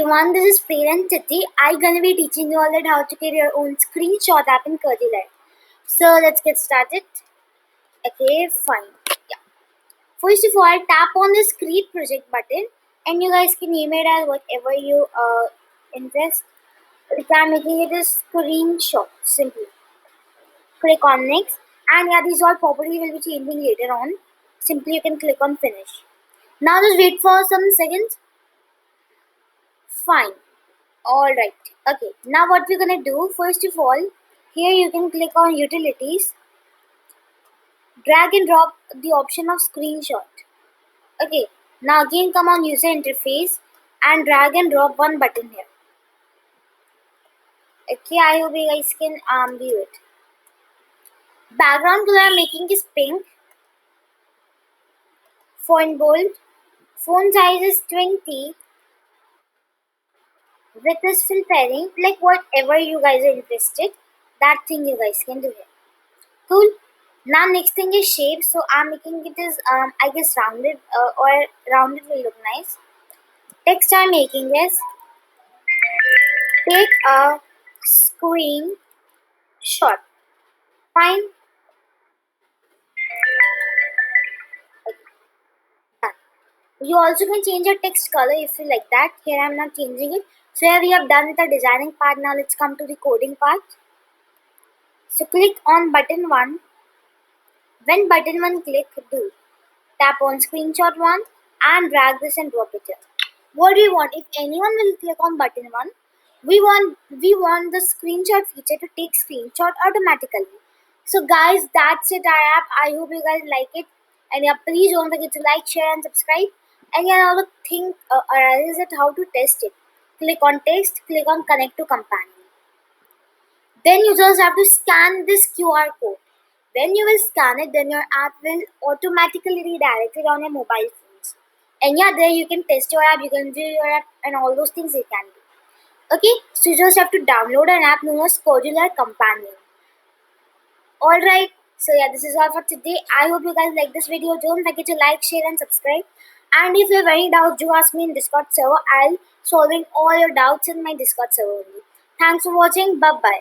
everyone, this is Priyal and today I'm gonna be teaching you all that how to create your own screenshot app in Kodular. So let's get started. Okay, fine. Yeah. First of all, tap on this create project button and you guys can name it as whatever you interest. Like I'm making it a screenshot. Simply click on next, and yeah, these all properties will be changing later on. Simply you can click on finish. Now just wait for some seconds. Fine. Alright, okay. Now what we're gonna do, first of all, here you can click on utilities, drag and drop the option of screenshot. Okay, now again come on user interface and drag and drop one button here. Okay, I hope you guys can view it. Background color I'm making is pink, font bold, font size is 20, width is filtering, like whatever you guys are interested, that thing you guys can do here. Cool. Now next thing is shape. So I'm making it is I guess rounded or rounded will look nice. Text I'm making is take a screen shot. Fine. Done. You also can change your text color if you like that. Here I'm not changing it. So here we have done with the designing part. Now let's come to the coding part. So click on button 1. When button 1 click, do tap on screenshot 1 and drag this and drop it here. What do we want? If anyone will click on button 1, we want the screenshot feature to take screenshot automatically. So guys, that's it our app. I hope you guys like it. And yeah, please don't forget to like, share and subscribe. And yeah, now the thing arises at how to test it. Click on test, click on connect to companion. Then you just have to scan this QR code. When you will scan it, then your app will automatically redirect it on your mobile phones. And yeah, there you can test your app, you can view your app, and all those things you can do. Okay, so you just have to download an app known as Kodular Companion. Alright, so yeah, this is all for today. I hope you guys like this video. Don't forget to like, share, and subscribe. And if you have any doubts, do ask me in Discord server. I'll solving all your doubts in my Discord server only. Thanks for watching. Bye bye.